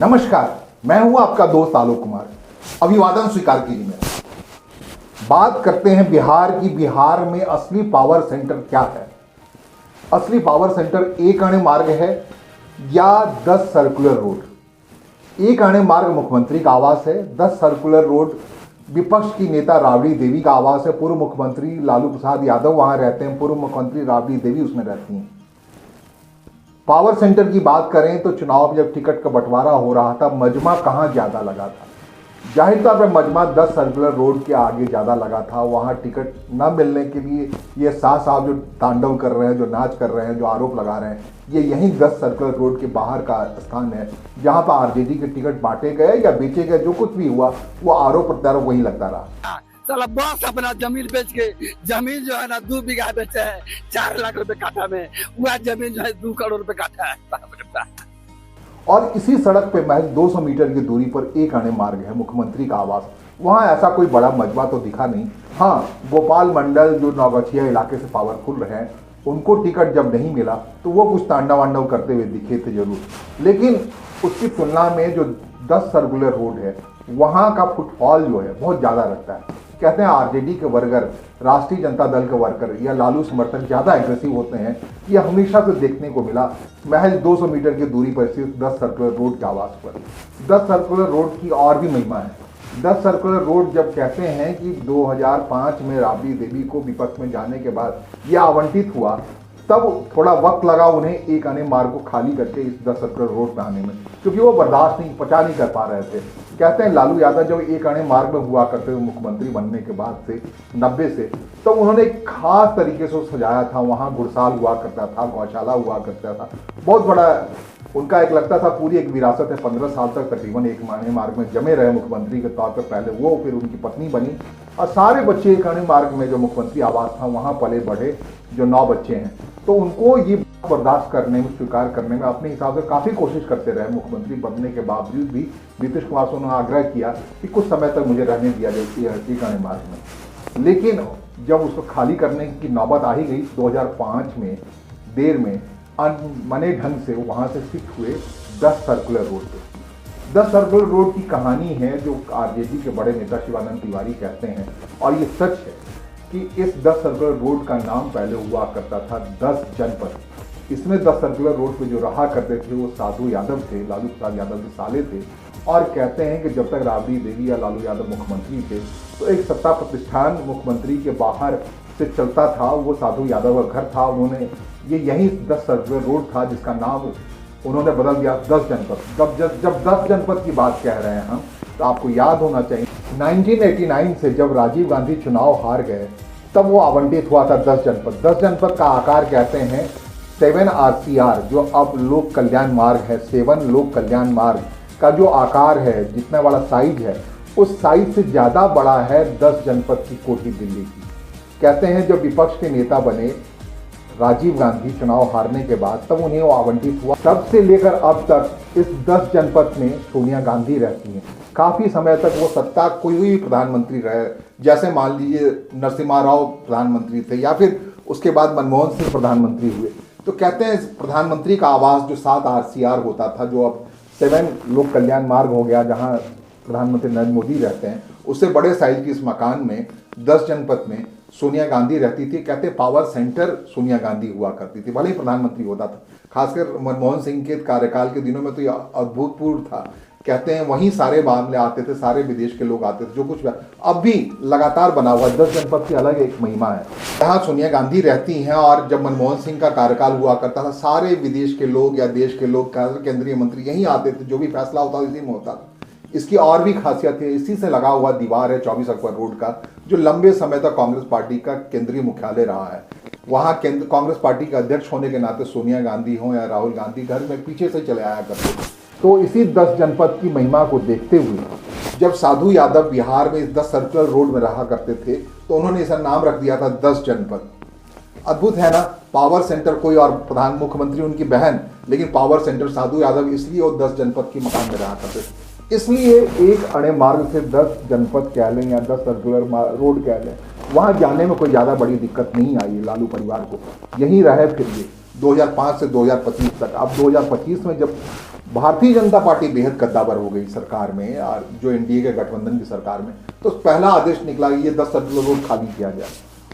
नमस्कार, मैं हूं आपका दोस्त आलोक कुमार। अभिवादन स्वीकार कीजिए मेरा। बात करते हैं बिहार की। बिहार में असली पावर सेंटर क्या है? असली पावर सेंटर एक आने मार्ग है या 10 सर्कुलर रोड। एक आने मार्ग मुख्यमंत्री का आवास है, 10 सर्कुलर रोड विपक्ष की नेता राबड़ी देवी का आवास है। पूर्व मुख्यमंत्री लालू प्रसाद यादव वहां रहते हैं, पूर्व मुख्यमंत्री राबड़ी देवी उसमें रहती हैं। पावर सेंटर की बात करें तो चुनाव में जब टिकट का बंटवारा हो रहा था, मजमा कहाँ ज्यादा लगा था? जाहिर तौर पर मजमा 10 सर्कुलर रोड के आगे ज्यादा लगा था। वहां टिकट न मिलने के लिए ये साहब जो तांडव कर रहे हैं, जो नाच कर रहे हैं, जो आरोप लगा रहे हैं, ये यही 10 सर्कुलर रोड के बाहर का स्थान है जहां पर आरजेडी के टिकट बांटे गए या बेचे गए। जो कुछ भी हुआ वो आरोप प्रत्यारोप वही लगता रहा। साला बॉस अपना जमीन बेच के, जमीन जो है ना 2 बीघा बेचे है 4 लाख रुपए काठा में, वह जमीन जो है 2 करोड़ रुपए काठा है। और इसी सड़क पे महज 200 मीटर की दूरी पर एक आने मार्ग है मुख्यमंत्री का आवास। वहां ऐसा कोई बड़ा मजबा तो दिखा नहीं। हाँ, गोपाल मंडल जो नौगछिया इलाके से पावरफुल रहे, उनको टिकट जब नहीं मिला तो वो कुछ तांडव वांडव करते हुए दिखे थे जरूर, लेकिन उसकी तुलना में जो 10 सर्कुलर रोड है वहां का फुटफॉल जो है बहुत ज्यादा लगता है। कहते हैं आरजेडी के वर्कर, राष्ट्रीय जनता दल के वर्कर या लालू समर्थक ज्यादा एग्रेसिव होते हैं। ये हमेशा से देखने को मिला महज 200 मीटर की दूरी पर सिर्फ 10 सर्कुलर रोड के आवास पर। 10 सर्कुलर रोड की और भी महिमा है। 10 सर्कुलर रोड जब कहते हैं कि 2005 में राबड़ी देवी को विपक्ष में जाने के बाद यह आवंटित हुआ, तब थोड़ा वक्त लगा उन्हें एक आने मार्ग को खाली करके इस 10 सर्कुलर रोड पे आने में, क्योंकि वो बर्दाश्त नहीं, पचा नहीं कर पा रहे थे। कहते हैं लालू यादव जब एक आने मार्ग में हुआ करते हुए मुख्यमंत्री बनने के बाद से 90 से, तो उन्होंने एक खास तरीके से सजाया था। वहाँ घुड़साल हुआ करता था, गौशाला हुआ करता था, बहुत बड़ा उनका एक लगता था पूरी एक विरासत है। 15 साल तक तकरीबन एक आने मार्ग में जमे रहे मुख्यमंत्री के तौर पर। पहले वो, फिर उनकी पत्नी बनी और सारे बच्चे एक आने मार्ग में जो मुख्यमंत्री आवास था वहाँ पले बढ़े, जो 9 बच्चे हैं। तो उनको ये बर्दाश्त करने में, स्वीकार करने में अपने हिसाब से काफ़ी कोशिश करते रहे। मुख्यमंत्री बनने के बावजूद भी नीतीश कुमार से उन्होंने आग्रह किया कि कुछ समय तक मुझे रहने दिया जाए एक आने मार्ग में। लेकिन जब उसको खाली करने की नौबत आ ही गई 2005 में, देर में अनमने ढंग से वहाँ से शिफ्ट हुए 10 सर्कुलर रोड पे। 10 सर्कुलर रोड की कहानी है जो आरजेडी के बड़े नेता शिवानंद तिवारी कहते हैं, और ये सच है कि इस 10 सर्कुलर रोड का नाम पहले हुआ करता था 10 जनपद। इसमें 10 सर्कुलर रोड पे जो रहा करते थे वो साधु यादव थे, लालू प्रसाद यादव के साले थे। और कहते हैं कि जब तक राबड़ी देवी या लालू यादव मुख्यमंत्री थे तो एक सत्ता प्रतिष्ठान मुख्यमंत्री के बाहर से चलता था, वो साधु यादव का घर था। उन्होंने ये यही 10 सर्कुलर रोड था जिसका नाम उन्होंने बदल दिया 10 जनपद। जब 10 जनपद की बात कह रहे हैं हम, तो आपको याद होना चाहिए 1989 से जब राजीव गांधी चुनाव हार गए तब वो आवंटित हुआ था 10 जनपद। 10 जनपद का आकार कहते हैं 7 RCR, जो अब लोक कल्याण मार्ग है। 7 लोक कल्याण मार्ग का जो आकार है, जितना बड़ा साइज है, उस साइज से ज़्यादा बड़ा है 10 जनपद की कोठी दिल्ली की। कहते हैं जब विपक्ष के नेता बने राजीव गांधी चुनाव हारने के बाद, तब उन्हें वो आवंटित हुआ। तब से लेकर अब तक इस 10 जनपद में सोनिया गांधी रहती हैं। काफ़ी समय तक वो सत्ता कोई भी प्रधानमंत्री रहे, जैसे मान लीजिए नरसिम्हा राव प्रधानमंत्री थे या फिर उसके बाद मनमोहन सिंह प्रधानमंत्री हुए। तो कहते हैं प्रधानमंत्री का आवास जो 7 RCR होता था, जो अब 7 लोक कल्याण मार्ग हो गया, जहाँ प्रधानमंत्री नरेंद्र मोदी रहते हैं, उससे बड़े साइज की इस मकान में 10 जनपद में सोनिया गांधी रहती थी। कहते पावर सेंटर सोनिया गांधी हुआ करती थी, भले ही प्रधानमंत्री होता था। खासकर मनमोहन सिंह के कार्यकाल के दिनों में तो यह अभूतपूर्व था। कहते हैं वहीं सारे मामले आते थे, सारे विदेश के लोग आते थे, जो कुछ अब भी लगातार बना हुआ 10 जनपद की अलग एक महिमा है। यहाँ सोनिया गांधी रहती हैं, और जब मनमोहन सिंह का कार्यकाल हुआ करता था, सारे विदेश के लोग या देश के लोग, केंद्रीय मंत्री यहीं आते थे। जो भी फैसला होता था इसी में होता था। इसकी और भी खासियत है, इसी से लगा हुआ दीवार है 24 अक्टूबर रोड का, जो लंबे समय तक कांग्रेस पार्टी का केंद्रीय मुख्यालय रहा है। वहाँ कांग्रेस पार्टी के अध्यक्ष होने के नाते सोनिया गांधी हो या राहुल गांधी घर में पीछे से चले आया करते थे। तो इसी 10 जनपद की महिमा को देखते हुए जब साधु यादव बिहार में इस 10 सर्कुलर रोड में रहा करते थे, तो उन्होंने इसका नाम रख दिया था 10 जनपद। अद्भुत है ना? पावर सेंटर कोई और प्रधान मुख्यमंत्री उनकी बहन, लेकिन पावर सेंटर साधु यादव, इसलिए वो 10 जनपद की मकान में रहा करते थे। इसलिए एक अणे मार्ग से 10 जनपद कह लें या 10 सर्कुलर रोड कह लें, वहाँ जाने में कोई ज़्यादा बड़ी दिक्कत नहीं आई लालू परिवार को। यहीं रहे फिर ये 2005 से 2025 तक। अब 2025 में जब भारतीय जनता पार्टी बेहद कद्दावर हो गई सरकार में, और जो एनडीए के गठबंधन की सरकार में, तो पहला आदेश निकला कि ये 10 सर्कुलर रोड खाली किया गया।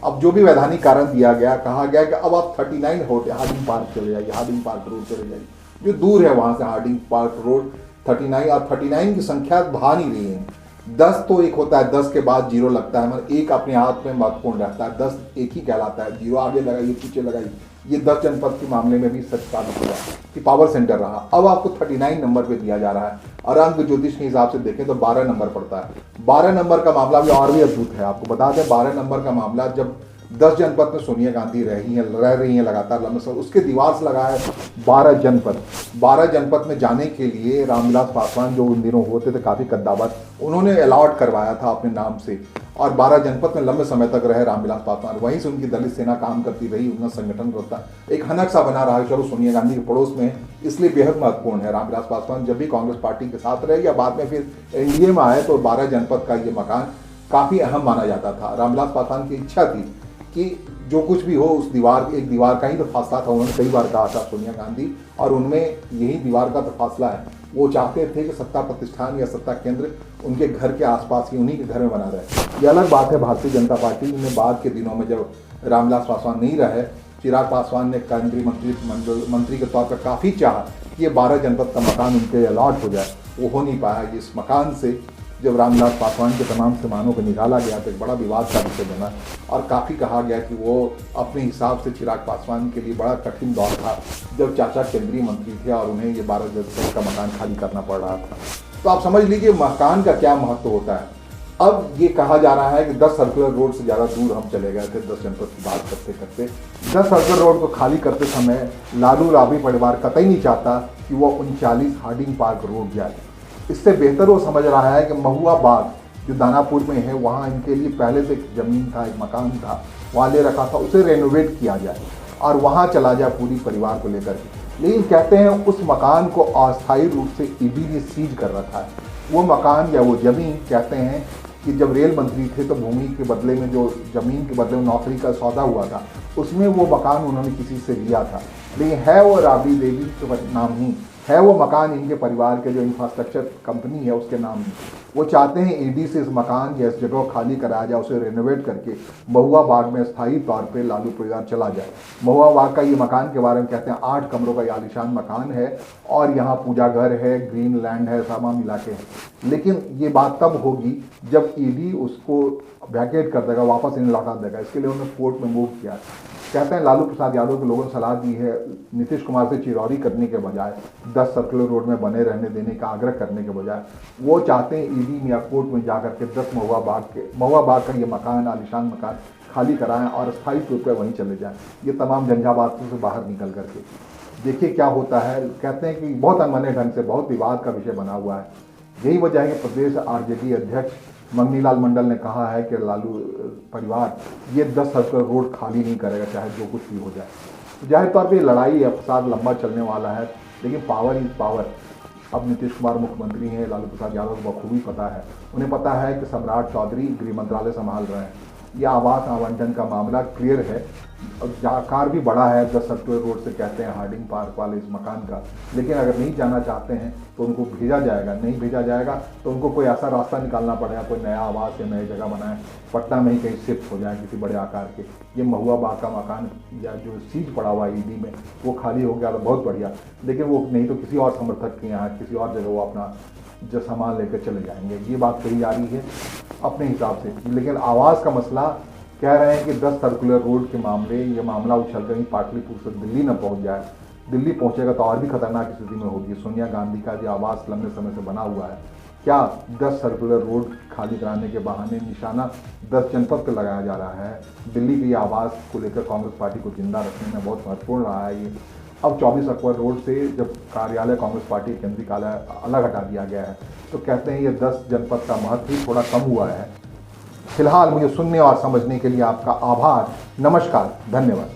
अब जो भी वैधानिक कारण दिया गया, कहा गया कि अब आप 39 हार्डिंग पार्क चले जाइए, हार्डिंग पार्क रोड चले जाइए, जो दूर है वहां से हार्डिंग पार्क रोड 39, और 39 की संख्या बढ़ा नहीं रही है। 10 तो एक होता है, 10 के बाद 0 लगता है, मतलब एक अपने हाथ में महत्वपूर्ण रहता है, 10 एक ही कहलाता है, 0 आगे लगाइए पीछे लगाइए। ये 10 जनपद के मामले में भी सच साबित हुआ कि पावर सेंटर रहा। अब आपको 39 नंबर पे दिया जा रहा है, और अंक ज्योतिष के हिसाब से देखें तो 12 नंबर पड़ता है। 12 नंबर का मामला भी और भी अद्भुत है। आपको बता दें 12 नंबर का मामला, जब 10 जनपद में सोनिया गांधी रह रही हैं लगातार लंबे समय, उसके दीवार से लगा है 12 जनपद। 12 जनपद में जाने के लिए रामविलास पासवान, जो उन दिनों होते थे काफ़ी कद्दावर, उन्होंने अलॉट करवाया था अपने नाम से, और 12 जनपद में लंबे समय तक रहे रामविलास पासवान। वहीं से उनकी दलित सेना काम करती रही, उनका संगठन होता एक हनक सा बना रहा है, चलो सोनिया गांधी के पड़ोस में, इसलिए बेहद महत्वपूर्ण है। रामविलास पासवान जब भी कांग्रेस पार्टी के साथ रहे या बाद में फिर एनडीए में आए, तो 12 जनपद का ये मकान काफ़ी अहम माना जाता था। रामविलास पासवान की इच्छा थी कि जो कुछ भी हो उस दीवार, एक दीवार का ही तो फासला था। उन्होंने कई बार कहा था सोनिया गांधी, और उनमें यही दीवार का तो फासला है। वो चाहते थे कि सत्ता प्रतिष्ठान या सत्ता केंद्र उनके घर के आसपास ही, उन्हीं के घर में बना रहे। ये अलग बात है, भारतीय जनता पार्टी ने बाद के दिनों में जब रामविलास पासवान नहीं रहे, चिराग पासवान ने केंद्रीय मंत्री के तौर पर काफ़ी चाहा कि ये 12 जनपद का मकान उनके अलॉट हो जाए। वो हो नहीं पाया। इस मकान से जब रामविलास पासवान के तमाम सामानों को निकाला गया तो एक बड़ा विवाद का विषय बना, और काफ़ी कहा गया कि वो अपने हिसाब से चिराग पासवान के लिए बड़ा कठिन दौर था, जब चाचा केंद्रीय मंत्री थे और उन्हें ये 12 जनपद का मकान खाली करना पड़ रहा था। तो आप समझ लीजिए मकान का क्या महत्व होता है। अब ये कहा जा रहा है कि 10 सर्कुलर रोड से ज़्यादा दूर हम चले गए थे 10 जनपद की बात करते करते। 10 सर्कुलर रोड को खाली करते समय लालू राबड़ी परिवार कतई नहीं चाहता कि वो 39 हार्डिंग पार्क रोड जाए। इससे बेहतर वो समझ रहा है कि महुआ बाग जो दानापुर में है, वहाँ इनके लिए पहले से एक ज़मीन था, एक मकान था, वहाँ ले रखा था, उसे रेनोवेट किया जाए और वहाँ चला जाए पूरी परिवार को लेकर के। लेकिन कहते हैं उस मकान को अस्थायी रूप से ईडी ने सीज कर रखा है। वो मकान या वो ज़मीन, कहते हैं कि जब रेल मंत्री थे तो भूमि के बदले में, जो ज़मीन के बदले में नौकरी का सौदा हुआ था, उसमें वो मकान उन्होंने किसी से लिया था। लेकिन है वो राबड़ी देवी के नाम ही है, वो मकान इनके परिवार के जो इंफ्रास्ट्रक्चर कंपनी है उसके नाम ही। वो चाहते हैं ईडी से इस मकान या इस जगह खाली कराया जाए, उसे रेनोवेट करके महुआ बाग में स्थायी तौर पे लालू परिवार चला जाए। महुआ बाग का ये मकान के बारे में कहते हैं 8 कमरों का आलीशान मकान है, और यहाँ पूजा घर है, ग्रीन लैंड है, तमाम इलाके हैं। लेकिन ये बात तब होगी जब ईडी उसको वैकेट कर देगा, वापस इन्हें लौटा देगा। इसके लिए उन्होंने कोर्ट में मूव किया। कहते हैं लालू प्रसाद यादव के लोगों ने सलाह दी है नीतीश कुमार से चिरौरी करने के बजाय 10 सर्कुलर रोड में बने रहने देने का आग्रह करने के बजाय वो चाहते हैं ईडी में या कोर्ट में जाकर के 10 महुआ बाग का ये मकान, आलीशान मकान खाली कराएं और स्थायी तौर पर वहीं चले जाएं। ये तमाम झंझावातों से बाहर निकल करके देखिए क्या होता है। कहते हैं कि बहुत अनमने ढंग से बहुत विवाद का विषय बना हुआ है। यही वजह है कि प्रदेश आरजेडी अध्यक्ष मंगनीलाल मंडल ने कहा है कि लालू परिवार ये 10 सर्कुलर रोड खाली नहीं करेगा, चाहे जो कुछ भी हो जाए। तो जाहिर तौर पे लड़ाई या फसाद लंबा चलने वाला है, लेकिन पावर इज पावर। अब नीतीश कुमार मुख्यमंत्री हैं, लालू प्रसाद यादव को बखूबी पता है, उन्हें पता है कि सम्राट चौधरी गृह मंत्रालय संभाल रहे हैं। यह आवास आवंटन का मामला क्लियर है, आकार भी बड़ा है 10 सर्कुलर रोड से, कहते हैं हार्डिंग पार्क वाले इस मकान का। लेकिन अगर नहीं जाना चाहते हैं तो उनको भेजा जाएगा, नहीं भेजा जाएगा तो उनको कोई ऐसा रास्ता निकालना पड़ेगा, कोई नया आवास या नई जगह बनाए, पटना में ही कहीं शिफ्ट हो जाए किसी बड़े आकार के। ये महुआ बाग का मकान या जो सीज पड़ा हुआ है ईडी में, वो खाली हो गया तो बहुत बढ़िया, लेकिन वो नहीं तो किसी और समर्थक के यहाँ किसी और जगह वो अपना जो सामान लेकर चले जाएंगे। ये बात कही जा रही है अपने हिसाब से। लेकिन आवास का मसला कह रहे हैं कि 10 सर्कुलर रोड के मामले, ये मामला उछल कहीं पाटलिपुत्र से दिल्ली न पहुंच जाए। दिल्ली पहुंचेगा तो और भी खतरनाक स्थिति में होगी। सोनिया गांधी का जो आवास लंबे समय से बना हुआ है, क्या 10 सर्कुलर रोड खाली कराने के बहाने निशाना 10 जनपद पर लगाया जा रहा है? दिल्ली के आवास को लेकर कांग्रेस पार्टी को जिंदा रखने में बहुत महत्वपूर्ण रहा है ये। अब 24 अक्टूबर रोड से जब कार्यालय कांग्रेस पार्टी केंद्रीय कार्यालय अलग हटा दिया गया है, तो कहते हैं ये 10 जनपद का महत्व ही थोड़ा कम हुआ है। फिलहाल मुझे सुनने और समझने के लिए आपका आभार। नमस्कार, धन्यवाद।